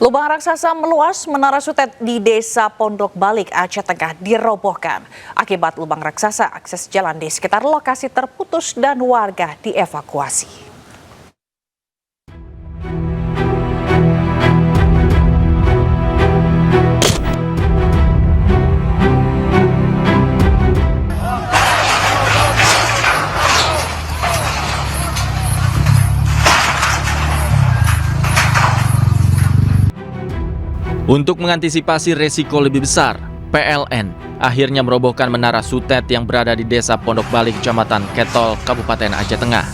Lubang raksasa meluas, menara sutet di Desa Pondok Balik, Aceh Tengah dirobohkan. Akibat lubang raksasa, akses jalan di sekitar lokasi terputus dan warga dievakuasi. Untuk mengantisipasi resiko lebih besar, PLN akhirnya merobohkan menara sutet yang berada di Desa Pondok Balik, Kecamatan Ketol, Kabupaten Aceh Tengah.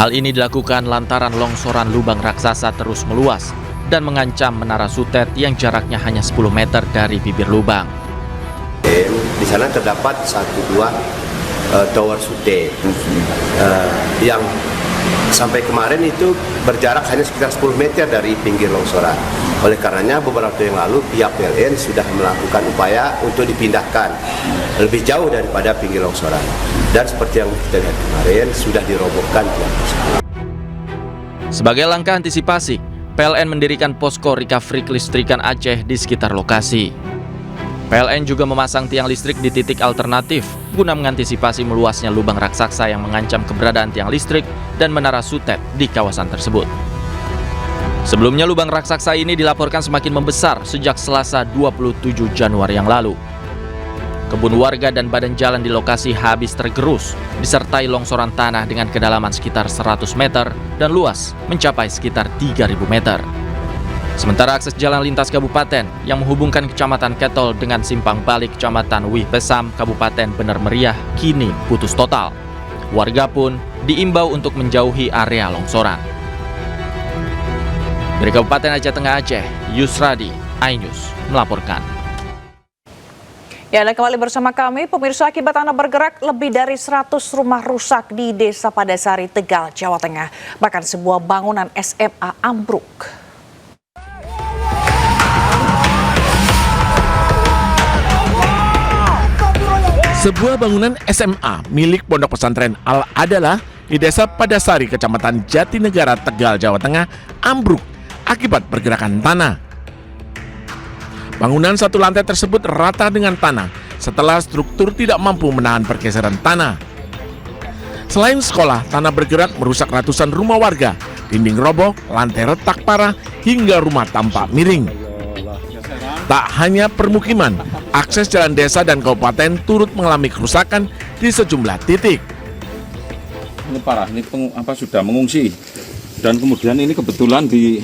Hal ini dilakukan lantaran longsoran lubang raksasa terus meluas dan mengancam menara sutet yang jaraknya hanya 10 meter dari bibir lubang. Di sana terdapat 1-2 tower sutet yang sampai kemarin itu berjarak hanya sekitar 10 meter dari pinggir longsoran. Oleh karenanya beberapa waktu yang lalu pihak PLN sudah melakukan upaya untuk dipindahkan lebih jauh daripada pinggir longsoran. Dan seperti yang kita lihat kemarin sudah dirobohkan tiang tersebut. Sebagai langkah antisipasi, PLN mendirikan posko recovery kelistrikan Aceh di sekitar lokasi. PLN juga memasang tiang listrik di titik alternatif guna mengantisipasi meluasnya lubang raksasa yang mengancam keberadaan tiang listrik dan menara sutet di kawasan tersebut. Sebelumnya lubang raksasa ini dilaporkan semakin membesar sejak Selasa 27 Januari yang lalu. Kebun warga dan badan jalan di lokasi habis tergerus, disertai longsoran tanah dengan kedalaman sekitar 100 meter dan luas mencapai sekitar 3.000 meter. Sementara akses jalan lintas kabupaten yang menghubungkan Kecamatan Ketol dengan Simpang Balik Kecamatan Wih Besam, Kabupaten Bener Meriah kini putus total. Warga pun diimbau untuk menjauhi area longsoran. Dari Kabupaten Aceh Tengah Aceh, Yusradi, iNews melaporkan. Ya, Anda kembali bersama kami. Pemirsa, akibat tanah bergerak, lebih dari 100 rumah rusak di Desa Padasari, Tegal, Jawa Tengah. Bahkan sebuah bangunan SMA ambruk. Sebuah bangunan SMA milik Pondok Pesantren Al-Adalah di Desa Padasari, Kecamatan Jatinegara, Tegal, Jawa Tengah, ambruk akibat pergerakan tanah. Bangunan satu lantai tersebut rata dengan tanah setelah struktur tidak mampu menahan pergeseran tanah. Selain sekolah, tanah bergerak merusak ratusan rumah warga, dinding roboh, lantai retak parah, hingga rumah tampak miring. Tak hanya permukiman, akses jalan desa dan kabupaten turut mengalami kerusakan di sejumlah titik. Ini parah, ini sudah mengungsi. Dan kemudian ini kebetulan di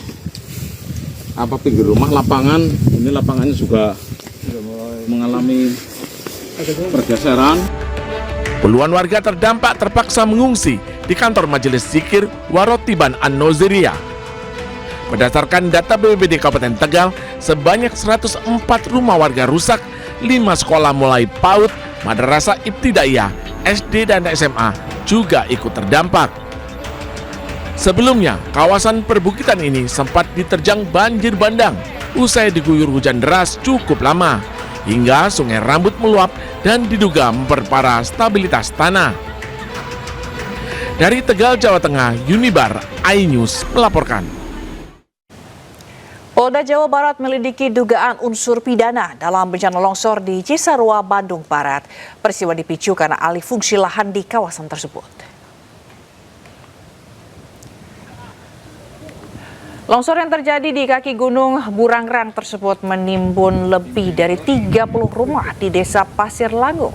pinggir rumah lapangan, ini lapangannya juga mengalami pergeseran. Puluhan warga terdampak terpaksa mengungsi di kantor Majelis Zikir Warotiban An-Noziriyah. Berdasarkan data BPBD Kabupaten Tegal, sebanyak 104 rumah warga rusak, 5 sekolah mulai PAUD, Madrasah Ibtidaiyah, SD dan SMA juga ikut terdampak. Sebelumnya, kawasan perbukitan ini sempat diterjang banjir bandang usai diguyur hujan deras cukup lama, hingga Sungai Rambut meluap dan diduga memperparah stabilitas tanah. Dari Tegal, Jawa Tengah, Yunibar, iNews melaporkan. Polda Jawa Barat melidiki dugaan unsur pidana dalam bencana longsor di Cisarua, Bandung Barat. Peristiwa dipicu karena alih fungsi lahan di kawasan tersebut. Longsor yang terjadi di kaki Gunung Burangrang tersebut menimbun lebih dari 30 rumah di Desa Pasir Langung.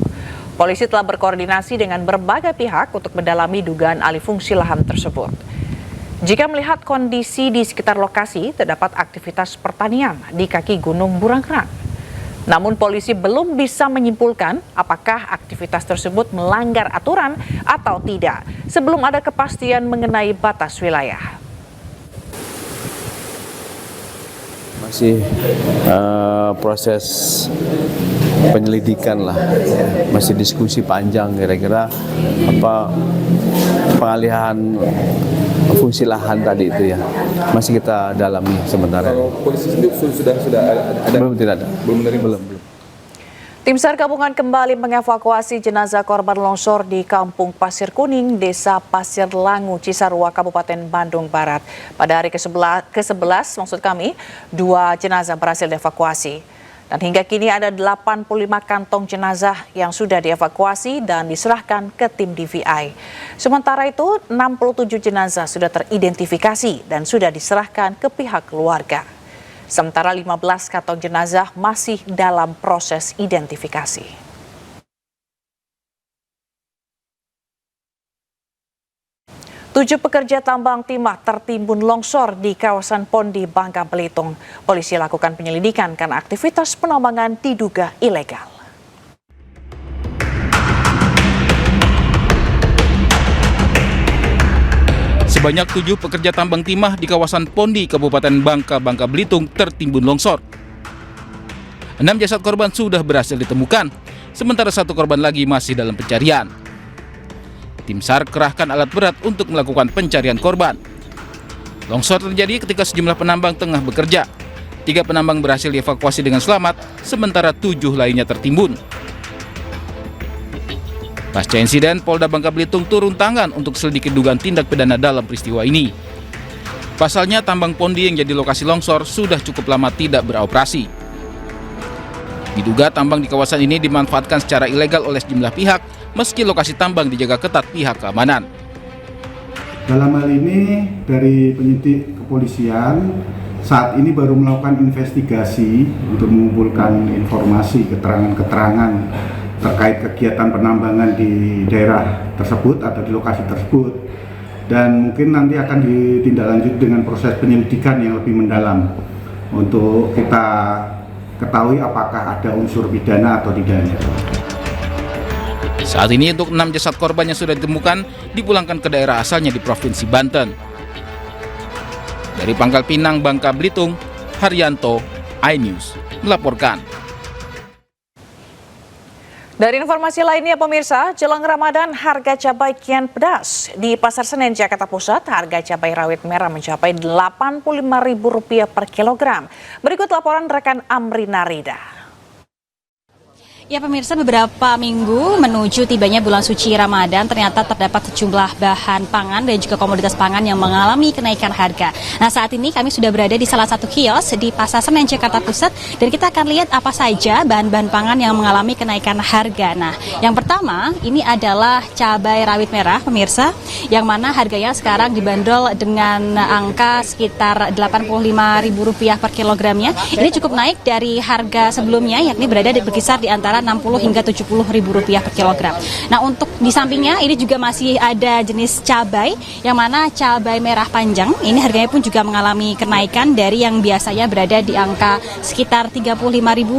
Polisi telah berkoordinasi dengan berbagai pihak untuk mendalami dugaan alih fungsi lahan tersebut. Jika melihat kondisi di sekitar lokasi, terdapat aktivitas pertanian di kaki Gunung Burangrang. Namun polisi belum bisa menyimpulkan apakah aktivitas tersebut melanggar aturan atau tidak sebelum ada kepastian mengenai batas wilayah. Masih proses penyelidikan lah, masih diskusi panjang kira-kira apa pengalihan fungsi lahan tadi itu ya, masih kita dalami sementara. Kalau polisi sendiri sudah ada? Belum, tidak ada. Belum menerima? Belum. Tim SAR gabungan kembali mengevakuasi jenazah korban longsor di Kampung Pasir Kuning, Desa Pasir Langu, Cisarua, Kabupaten Bandung Barat. Pada hari ke-11, dua jenazah berhasil dievakuasi. Dan hingga kini ada 85 kantong jenazah yang sudah dievakuasi dan diserahkan ke tim DVI. Sementara itu, 67 jenazah sudah teridentifikasi dan sudah diserahkan ke pihak keluarga. Sementara 15 kantong jenazah masih dalam proses identifikasi. Tujuh pekerja tambang timah tertimbun longsor di kawasan Pondi, Bangka Belitung. Polisi lakukan penyelidikan karena aktivitas penambangan diduga ilegal. Sebanyak 7 pekerja tambang timah di kawasan Pondi, Kabupaten Bangka Belitung tertimbun longsor. 6 jasad korban sudah berhasil ditemukan, sementara 1 korban lagi masih dalam pencarian. Tim SAR kerahkan alat berat untuk melakukan pencarian korban. Longsor terjadi ketika sejumlah penambang tengah bekerja. 3 penambang berhasil dievakuasi dengan selamat, sementara 7 lainnya tertimbun. Pasca insiden, Polda Bangka Belitung turun tangan untuk selidiki dugaan tindak pidana dalam peristiwa ini. Pasalnya, tambang Pondi yang jadi lokasi longsor sudah cukup lama tidak beroperasi. Diduga tambang di kawasan ini dimanfaatkan secara ilegal oleh sejumlah pihak, meski lokasi tambang dijaga ketat pihak keamanan. Dalam hal ini, dari penyidik kepolisian, saat ini baru melakukan investigasi untuk mengumpulkan informasi, keterangan-keterangan terkait kegiatan penambangan di daerah tersebut atau di lokasi tersebut, dan mungkin nanti akan ditindaklanjuti dengan proses penyelidikan yang lebih mendalam untuk kita ketahui apakah ada unsur pidana atau tidaknya. Saat ini untuk 6 jasad korban yang sudah ditemukan dipulangkan ke daerah asalnya di Provinsi Banten. Dari Pangkal Pinang, Bangka Belitung, Haryanto, iNews melaporkan. Dari informasi lainnya pemirsa, jelang Ramadan harga cabai kian pedas. Di Pasar Senen, Jakarta Pusat, harga cabai rawit merah mencapai Rp85.000 per kilogram. Berikut laporan rekan Amrina Rida. Ya pemirsa, beberapa minggu menuju tibanya bulan suci Ramadan, ternyata terdapat sejumlah bahan pangan dan juga komoditas pangan yang mengalami kenaikan harga. Nah, saat ini kami sudah berada di salah satu kios di Pasar Senen, Jakarta Pusat, dan kita akan lihat apa saja bahan-bahan pangan yang mengalami kenaikan harga. Nah, yang pertama ini adalah cabai rawit merah pemirsa, yang mana harganya sekarang dibanderol dengan angka sekitar Rp85.000 per kilogramnya. Ini cukup naik dari harga sebelumnya, yakni berada berkisar di antara Rp60 hingga Rp70.000 per kilogram. Nah, untuk di sampingnya ini juga masih ada jenis cabai, yang mana cabai merah panjang ini harganya pun juga mengalami kenaikan dari yang biasanya berada di angka sekitar Rp35.000,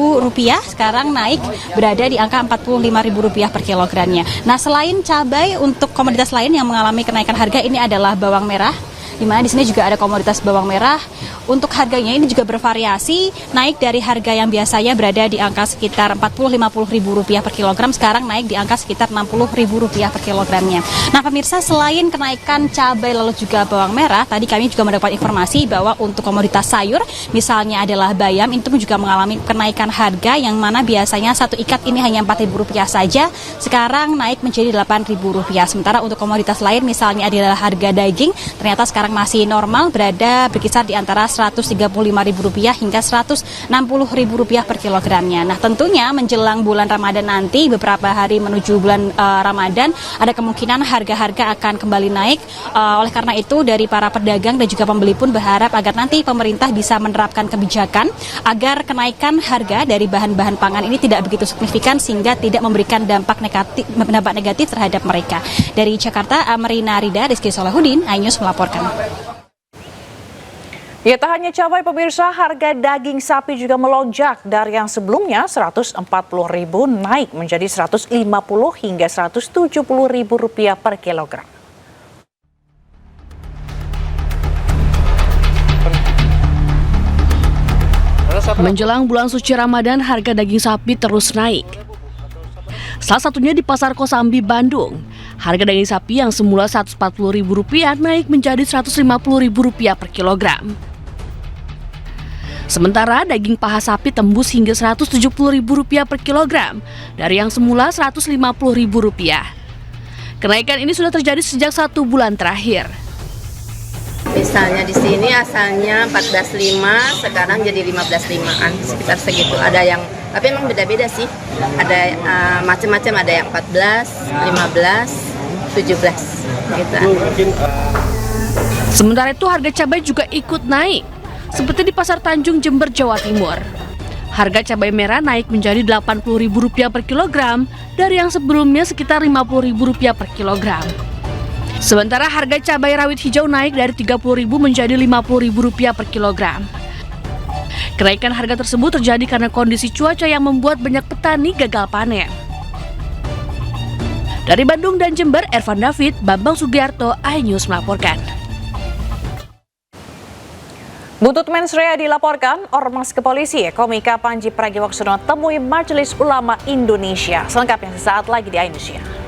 sekarang naik berada di angka Rp45.000 per kilogramnya. Nah, selain cabai, untuk komoditas lain yang mengalami kenaikan harga ini adalah bawang merah, di mana di sini juga ada komoditas bawang merah. Untuk harganya ini juga bervariasi, naik dari harga yang biasanya berada di angka sekitar Rp40-50.000 per kilogram, sekarang naik di angka sekitar Rp60.000 per kilogramnya. Nah pemirsa, selain kenaikan cabai lalu juga bawang merah, tadi kami juga mendapat informasi bahwa untuk komoditas sayur, misalnya adalah bayam, itu pun juga mengalami kenaikan harga, yang mana biasanya satu ikat ini hanya Rp4.000 saja, sekarang naik menjadi Rp8.000. Sementara untuk komoditas lain, misalnya adalah harga daging, ternyata sekarang masih normal, berkisar di antara Rp135.000 hingga Rp160.000 per kilogramnya. Nah, tentunya menjelang bulan Ramadan nanti, beberapa hari menuju bulan Ramadan, ada kemungkinan harga-harga akan kembali naik. Oleh karena itu, dari para pedagang dan juga pembeli pun berharap agar nanti pemerintah bisa menerapkan kebijakan agar kenaikan harga dari bahan-bahan pangan ini tidak begitu signifikan, sehingga tidak memberikan dampak negatif terhadap mereka. Dari Jakarta, Amrina Rida, Rizky Solehudin, iNews melaporkan. Ya, tak hanya cabai pemirsa, harga daging sapi juga melonjak dari yang sebelumnya Rp140.000 naik menjadi Rp150 hingga Rp170.000 per kilogram. Menjelang bulan suci Ramadan, harga daging sapi terus naik. Salah satunya di Pasar Kosambi, Bandung. Harga daging sapi yang semula Rp140.000 naik menjadi Rp150.000 per kilogram. Sementara daging paha sapi tembus hingga Rp170.000 per kilogram dari yang semula Rp150.000. Kenaikan ini sudah terjadi sejak 1 bulan terakhir. Misalnya di sini asalnya 14.5, sekarang jadi 15.5-an, sekitar segitu. Ada yang, tapi memang beda-beda sih. Ada macam-macam, ada yang 14, 15, 17 gitu. Sementara itu harga cabai juga ikut naik, seperti di Pasar Tanjung, Jember, Jawa Timur. Harga cabai merah naik menjadi Rp80.000 per kilogram dari yang sebelumnya sekitar Rp50.000 per kilogram. Sementara harga cabai rawit hijau naik dari Rp30.000 menjadi Rp50.000 per kilogram. Kenaikan harga tersebut terjadi karena kondisi cuaca yang membuat banyak petani gagal panen. Dari Bandung dan Jember, Ervan David, Bambang Sugiarto, iNews melaporkan. Buntut mensrea dilaporkan, Ormas Kepolisi, Komika Panji Pragiwaksono temui Majelis Ulama Indonesia. Selengkapnya sesaat lagi di iNews.